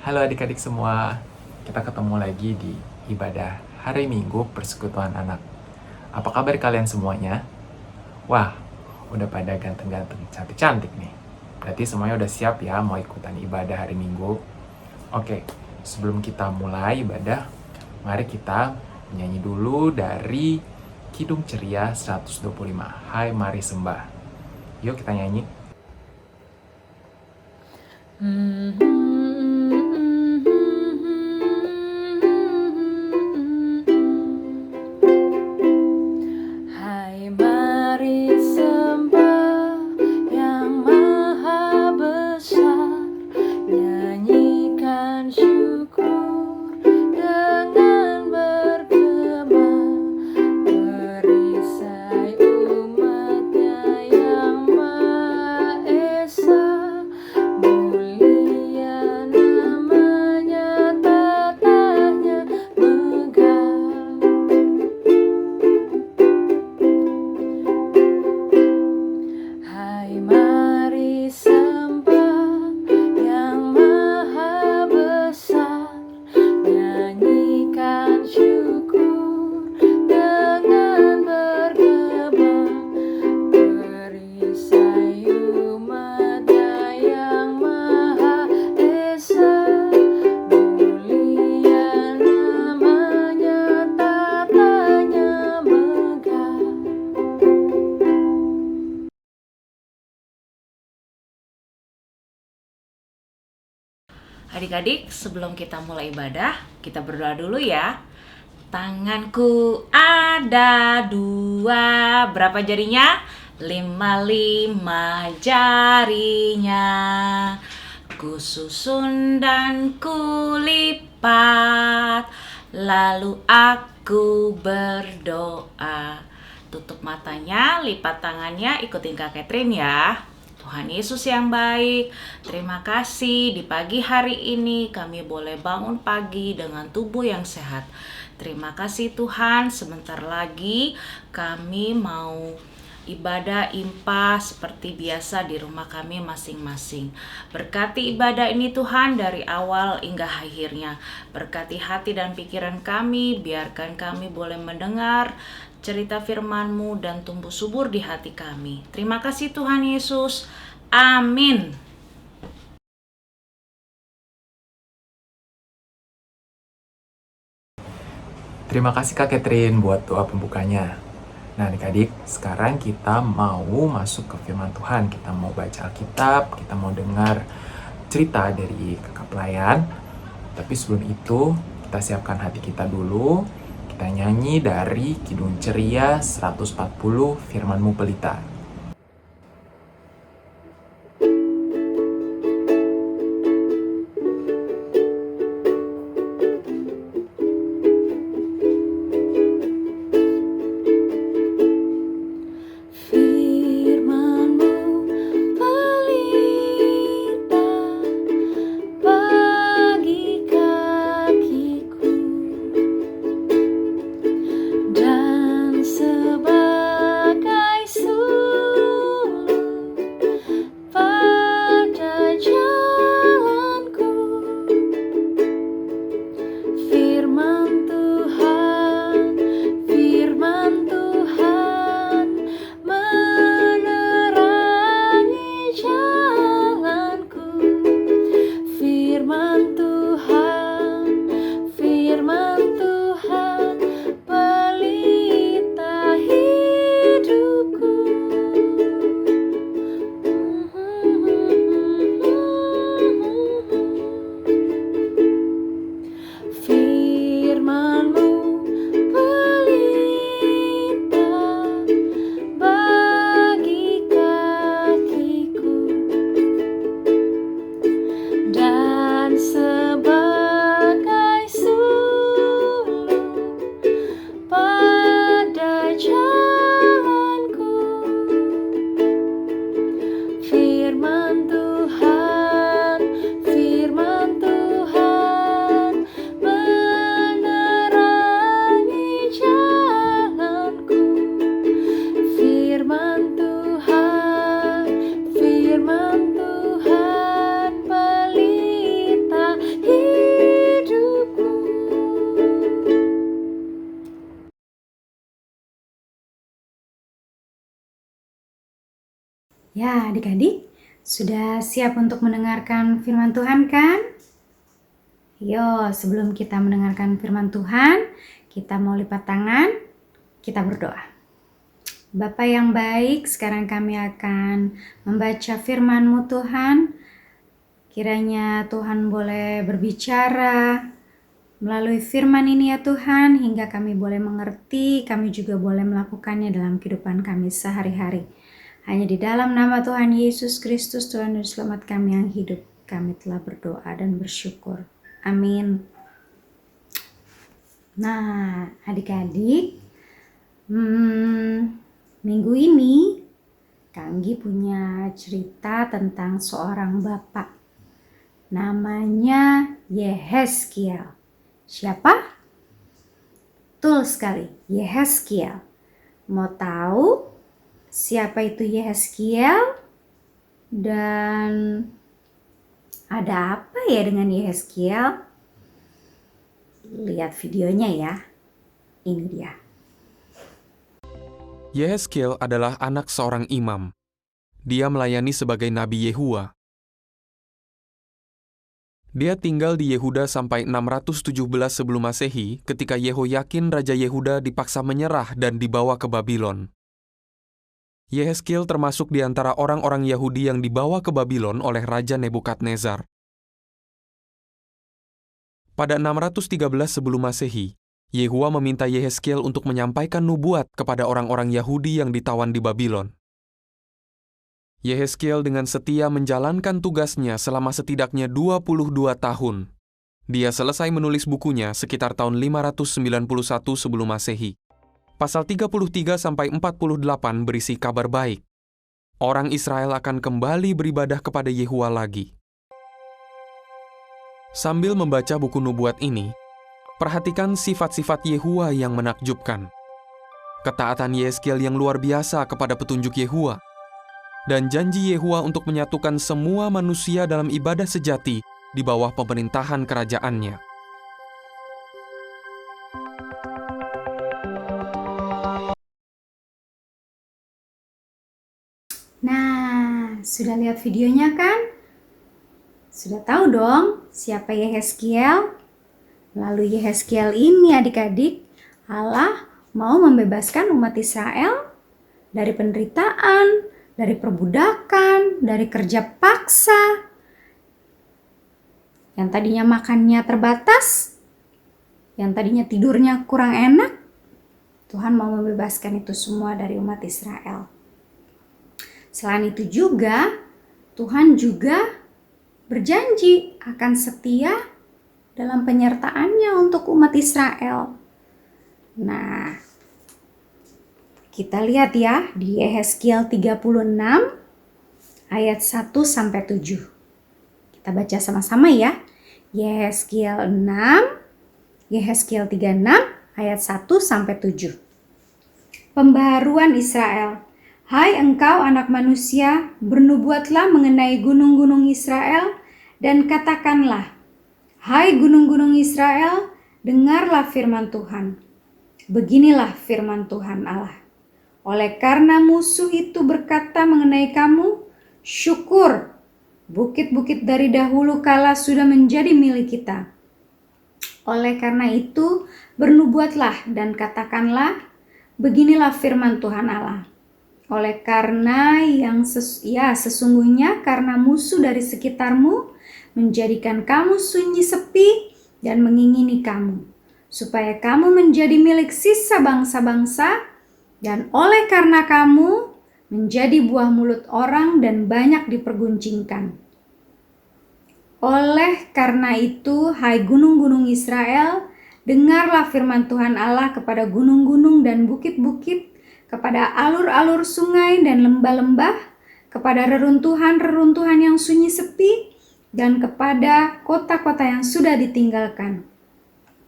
Halo adik-adik semua, kita ketemu lagi di ibadah hari Minggu Persekutuan Anak. Apa kabar kalian semuanya? Wah, udah pada ganteng-ganteng, cantik-cantik nih. Berarti semuanya udah siap ya mau ikutan ibadah hari Minggu? Oke, sebelum kita mulai ibadah, mari kita nyanyi dulu dari Kidung Ceria 125. Hai mari sembah. Yuk kita nyanyi. Hai mari sembah yang maha besar, nyanyikan syukur dengan bergema, perisai umatnya yang Maha Esa, mulia namanya, tatanya megah. Hai mari sembah yang maha besar, nyanyikan syukur dengan bergema, perisai umatnya yang Maha Esa, mulia namanya, tatanya megah. Adik-adik, sebelum kita mulai ibadah, kita berdoa dulu ya. Tanganku ada dua, berapa jarinya? 5 jarinya. Ku susun dan ku lipat, lalu aku berdoa. Tutup matanya, lipat tangannya, ikutin Kak Catherine ya. Tuhan Yesus yang baik, terima kasih di pagi hari ini kami boleh bangun pagi dengan tubuh yang sehat. Terima kasih Tuhan, sebentar lagi kami mau ibadah impa seperti biasa di rumah kami masing-masing. Berkati ibadah ini Tuhan dari awal hingga akhirnya. Berkati hati dan pikiran kami, biarkan kami boleh mendengar cerita firman-Mu dan tumbuh subur di hati kami. Terima kasih Tuhan Yesus. Amin. Terima kasih Kak Catherine buat doa pembukanya. Nah adik-adik, sekarang kita mau masuk ke firman Tuhan. Kita mau baca Alkitab, kita mau dengar cerita dari kakak pelayan. Tapi sebelum itu, kita siapkan hati kita dulu. Kita nyanyi dari Kidung Ceria 140 Firman-Mu Pelita. Firman-Mu pelita bagi kakiku dan sebagai Ya, adik-adik, sudah siap untuk mendengarkan firman Tuhan kan? Yo, sebelum kita mendengarkan firman Tuhan, kita mau lipat tangan, kita berdoa. Bapa yang baik, sekarang kami akan membaca firman-Mu Tuhan. Kiranya Tuhan boleh berbicara melalui firman ini ya Tuhan, hingga kami boleh mengerti, kami juga boleh melakukannya dalam kehidupan kami sehari-hari. Hanya di dalam nama Tuhan Yesus Kristus, Tuhan dan Selamat kami yang hidup, kami telah berdoa dan bersyukur. Amin. Nah, adik-adik, minggu ini Kanggi punya cerita tentang seorang bapak. Namanya Yehezkiel. Siapa? Betul sekali, Yehezkiel. Mau tahu siapa itu Yehezkiel? Dan ada apa ya dengan Yehezkiel? Lihat videonya ya. Ini dia. Yehezkiel adalah anak seorang imam. Dia melayani sebagai Nabi Yehua. Dia tinggal di Yehuda sampai 617 sebelum Masehi ketika Yehoyakin Raja Yehuda dipaksa menyerah dan dibawa ke Babylon. Yehezkiel termasuk di antara orang-orang Yahudi yang dibawa ke Babylon oleh Raja Nebukadnezar. Pada 613 sebelum Masehi, Yehua meminta Yehezkiel untuk menyampaikan nubuat kepada orang-orang Yahudi yang ditawan di Babylon. Yehezkiel dengan setia menjalankan tugasnya selama setidaknya 22 tahun. Dia selesai menulis bukunya sekitar tahun 591 sebelum Masehi. Pasal 33-48 berisi kabar baik. Orang Israel akan kembali beribadah kepada Yehua lagi. Sambil membaca buku nubuat ini, perhatikan sifat-sifat Yehua yang menakjubkan. Ketaatan Yehezkiel yang luar biasa kepada petunjuk Yehua, dan janji Yehua untuk menyatukan semua manusia dalam ibadah sejati di bawah pemerintahan kerajaannya. Nah, sudah lihat videonya kan? Sudah tahu dong siapa Yehezkiel? Melalui Yehezkiel ini adik-adik, Allah mau membebaskan umat Israel dari penderitaan, dari perbudakan, dari kerja paksa. Yang tadinya makannya terbatas, yang tadinya tidurnya kurang enak, Tuhan mau membebaskan itu semua dari umat Israel. Selain itu juga, Tuhan juga berjanji akan setia dalam penyertaannya untuk umat Israel. Nah, kita lihat ya di Yehezkiel 36 ayat 1-7. Kita baca sama-sama ya. Yehezkiel 36 ayat 1-7. Pembaharuan Israel. Hai engkau anak manusia, bernubuatlah mengenai gunung-gunung Israel dan katakanlah, hai gunung-gunung Israel, dengarlah firman Tuhan. Beginilah firman Tuhan Allah. Oleh karena musuh itu berkata mengenai kamu, syukur, bukit-bukit dari dahulu kala sudah menjadi milik kita. Oleh karena itu, bernubuatlah dan katakanlah, beginilah firman Tuhan Allah. Oleh karena sesungguhnya karena musuh dari sekitarmu menjadikan kamu sunyi sepi dan mengingini kamu, supaya kamu menjadi milik sisa bangsa-bangsa, dan oleh karena kamu menjadi buah mulut orang dan banyak diperguncingkan. Oleh karena itu, hai gunung-gunung Israel, dengarlah firman Tuhan Allah kepada gunung-gunung dan bukit-bukit, kepada alur-alur sungai dan lembah-lembah, kepada reruntuhan-reruntuhan yang sunyi sepi, dan kepada kota-kota yang sudah ditinggalkan,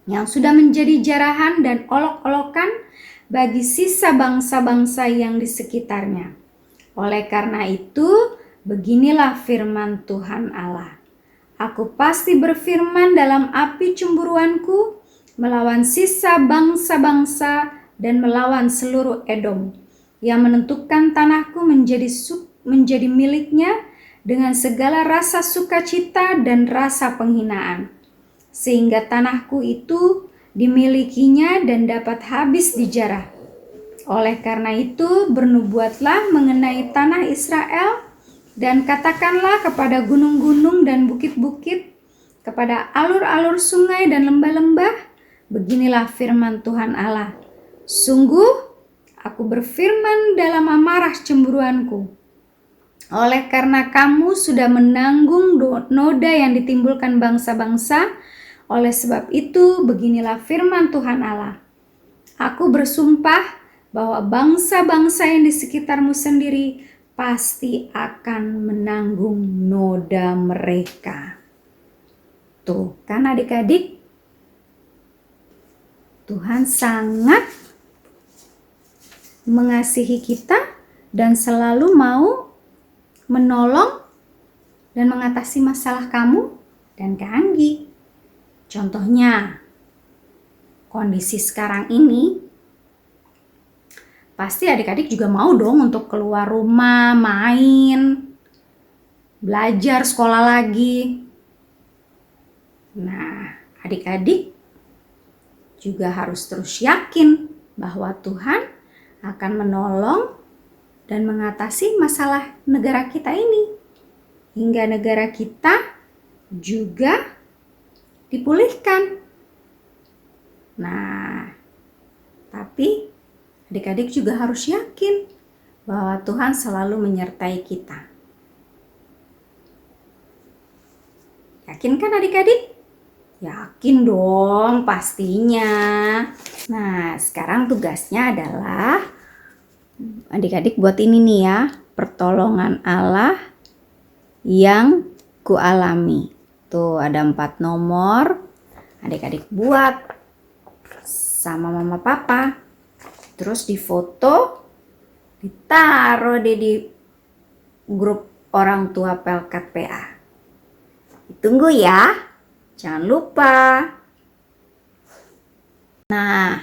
yang sudah menjadi jarahan dan olok-olokan bagi sisa bangsa-bangsa yang di sekitarnya. Oleh karena itu, beginilah firman Tuhan Allah. Aku pasti berfirman dalam api cemburuanku, melawan sisa bangsa-bangsa dan melawan seluruh Edom, yang menentukan tanahku menjadi miliknya dengan segala rasa sukacita dan rasa penghinaan, sehingga tanahku itu dimilikinya dan dapat habis dijarah. Oleh karena itu, bernubuatlah mengenai tanah Israel dan katakanlah kepada gunung-gunung dan bukit-bukit, kepada alur-alur sungai dan lembah-lembah, beginilah firman Tuhan Allah. Sungguh, aku berfirman dalam amarah cemburuanku. Oleh karena kamu sudah menanggung noda yang ditimbulkan bangsa-bangsa, oleh sebab itu beginilah firman Tuhan Allah. Aku bersumpah bahwa bangsa-bangsa yang di sekitarmu sendiri pasti akan menanggung noda mereka. Tuh kan adik-adik, Tuhan sangat mengasihi kita dan selalu mau menolong dan mengatasi masalah kamu dan Kak Anggi. Contohnya, kondisi sekarang ini, pasti adik-adik juga mau dong untuk keluar rumah, main, belajar, sekolah lagi. Nah, adik-adik juga harus terus yakin bahwa Tuhan akan menolong dan mengatasi masalah negara kita ini, hingga negara kita juga dipulihkan. Nah, tapi adik-adik juga harus yakin bahwa Tuhan selalu menyertai kita. Yakin kan adik-adik? Yakin dong pastinya. Nah, sekarang tugasnya adalah adik-adik buat ini nih ya, pertolongan Allah yang kualami. Tuh ada 4 nomor, adik-adik buat sama mama papa. Terus difoto, ditaruh deh di grup orang tua Pelkat PA. Tunggu ya, jangan lupa. Nah,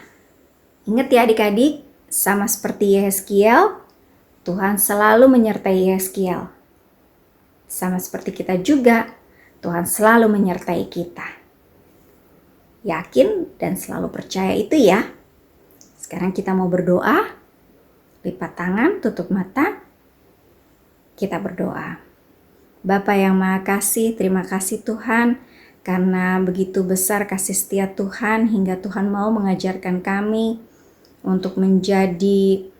ingat ya adik-adik, sama seperti Yehezkiel, Tuhan selalu menyertai Yehezkiel. Sama seperti kita juga, Tuhan selalu menyertai kita. Yakin dan selalu percaya itu ya. Sekarang kita mau berdoa. Lipat tangan, tutup mata. Kita berdoa. Bapa yang Maha Kasih, terima kasih Tuhan, karena begitu besar kasih setia Tuhan hingga Tuhan mau mengajarkan kami untuk menjadi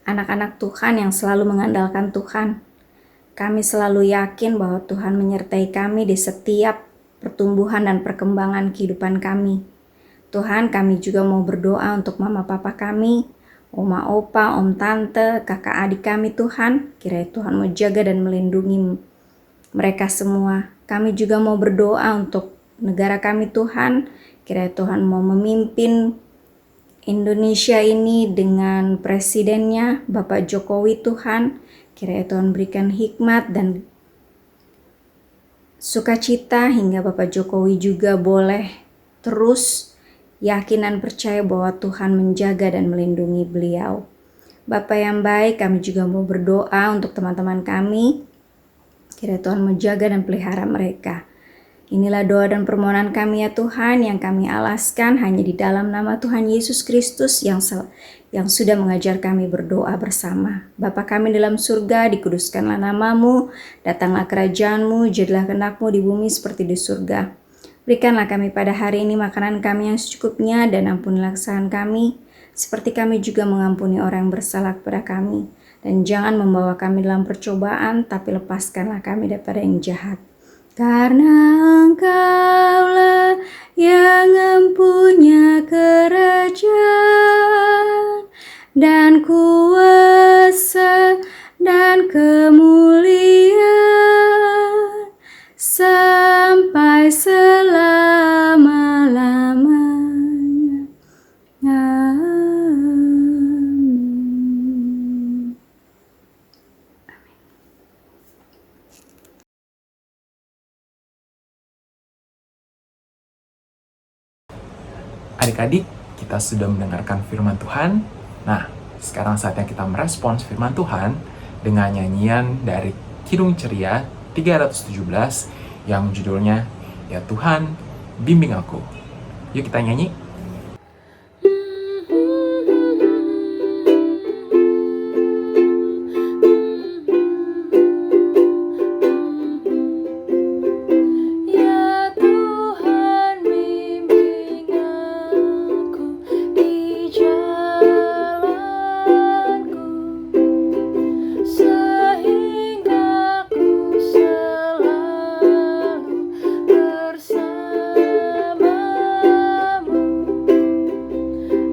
anak-anak Tuhan yang selalu mengandalkan Tuhan. Kami selalu yakin bahwa Tuhan menyertai kami di setiap pertumbuhan dan perkembangan kehidupan kami. Tuhan, kami juga mau berdoa untuk mama papa kami, oma opa, om tante, kakak adik kami Tuhan. Kiranya Tuhan mau jaga dan melindungi mereka semua. Kami juga mau berdoa untuk negara kami Tuhan. Kiranya Tuhan mau memimpin Indonesia ini dengan presidennya Bapak Jokowi Tuhan. Kiranya Tuhan berikan hikmat dan sukacita hingga Bapak Jokowi juga boleh terus yakin dan percaya bahwa Tuhan menjaga dan melindungi beliau. Bapak yang baik, kami juga mau berdoa untuk teman-teman kami. Kiranya Tuhan menjaga dan pelihara mereka. Inilah doa dan permohonan kami ya Tuhan, yang kami alaskan hanya di dalam nama Tuhan Yesus Kristus yang sudah mengajar kami berdoa bersama. Bapa kami dalam surga, dikuduskanlah namamu, datanglah kerajaanmu, jadilah kehendak-mu di bumi seperti di surga. Berikanlah kami pada hari ini makanan kami yang secukupnya, dan ampunilah kesalahan kami, seperti kami juga mengampuni orang yang bersalah kepada kami. Dan jangan membawa kami dalam percobaan, tapi lepaskanlah kami daripada yang jahat. Karena Engkaulah yang mempunyai kerajaan dan kuasa dan kemuliaan sampai selama-lamanya. Amin. Adik-adik, kita sudah mendengarkan firman Tuhan. Nah, Sekarang saatnya kita merespons firman Tuhan dengan nyanyian dari Kidung Ceria 317 yang judulnya Ya Tuhan, Bimbing Aku. Yuk kita nyanyi. Ya Tuhan, bimbing aku di jalanku, sehingga ku selalu bersamamu.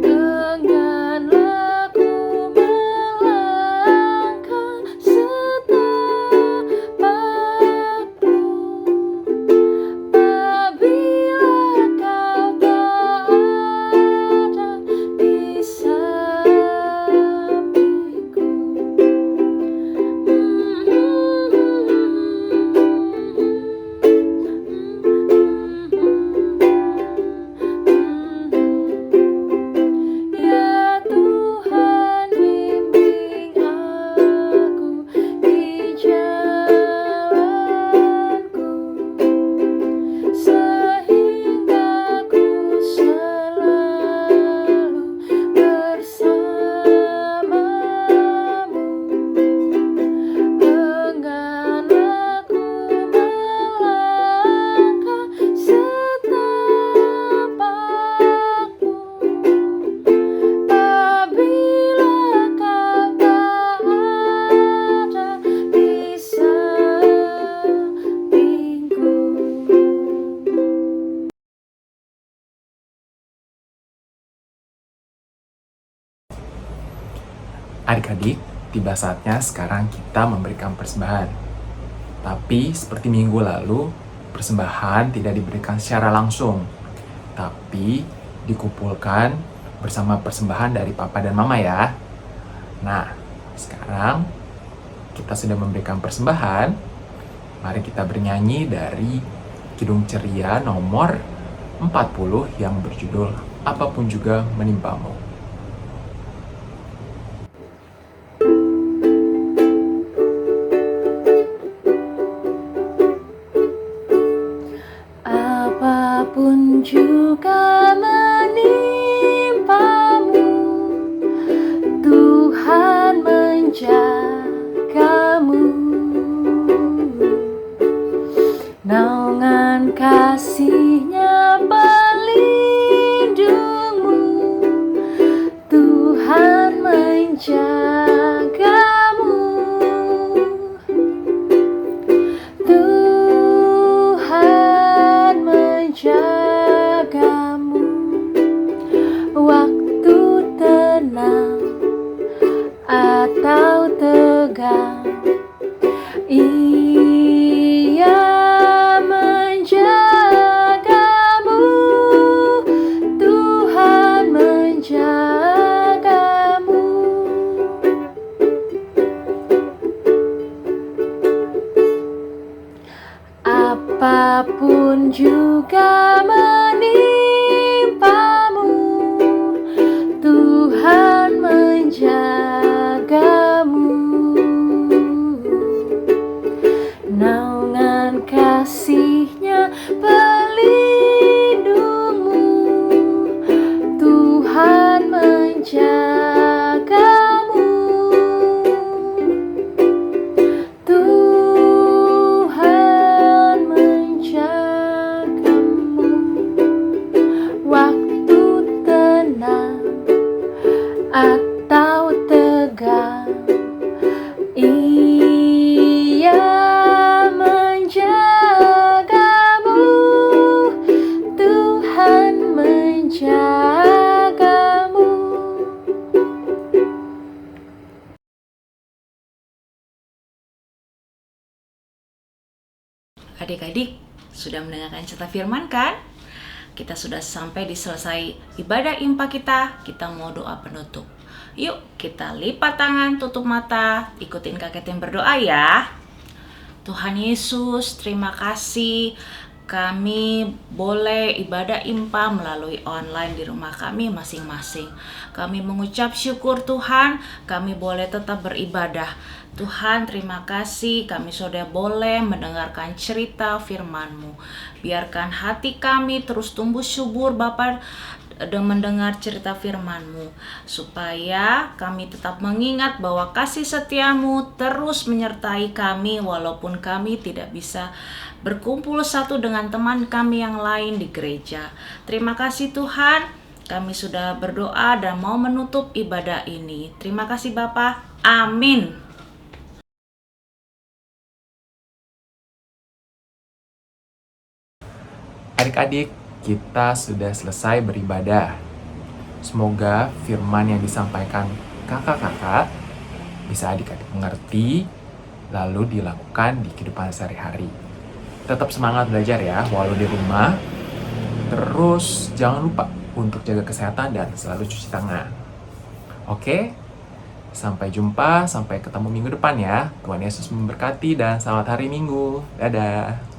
Denganlah ku melangkah setapakmu. Apabila kau tak ada di sampingku, ya Tuhan, bimbing aku di jalanku, sehingga ku selalu bersamamu. Engganlah ku melangkah setapakmu. Apabila kau tak ada di sampingku. Adik-adik, tiba saatnya sekarang kita memberikan persembahan. Tapi seperti minggu lalu, persembahan tidak diberikan secara langsung, tapi dikumpulkan bersama persembahan dari Papa dan Mama ya. Nah, sekarang kita sudah memberikan persembahan. Mari kita bernyanyi dari Kidung Ceria nomor 40 yang berjudul Apapun Juga Menimpamu. Apapun juga menimpamu, Tuhan menjagamu. Naungan kasih-Nya pelindungmu, Tuhan menjagamu. Tuhan menjagamu waktu tenang atau tegang. Ia menjagamu, Tuhan menjagamu. Apapun juga menimpamu, Tuhan menjagamu. Naungan kasih-Nya pelindungmu, Tuhan menjagamu. Tuhan menjagamu waktu tenang atau tegang. Ia menjagamu, Tuhan menjagamu. Adik-adik, sudah mendengarkan cerita firman kan? Kita sudah sampai di selesai ibadah impa kita mau doa penutup. Yuk, kita lipat tangan, tutup mata, ikutin kakek Tim berdoa ya. Tuhan Yesus, terima kasih Kami boleh ibadah impa melalui online di rumah kami masing-masing. Kami mengucap syukur Tuhan, kami boleh tetap beribadah. Tuhan, terima kasih kami sudah boleh mendengarkan cerita firman-Mu. Biarkan hati kami terus tumbuh subur Bapa dan mendengar cerita firman-Mu, supaya kami tetap mengingat bahwa kasih setia-Mu terus menyertai kami walaupun kami tidak bisa berkumpul satu dengan teman kami yang lain di gereja. Terima kasih Tuhan, kami sudah berdoa dan mau menutup ibadah ini. Terima kasih Bapa. Amin. Adik-adik, kita sudah selesai beribadah. Semoga firman yang disampaikan kakak-kakak bisa adik-adik mengerti, lalu dilakukan di kehidupan sehari-hari. Tetap semangat belajar ya, walau di rumah. Terus jangan lupa untuk jaga kesehatan dan selalu cuci tangan. Oke? Sampai jumpa, sampai ketemu minggu depan ya. Tuhan Yesus memberkati dan selamat hari Minggu. Dadah.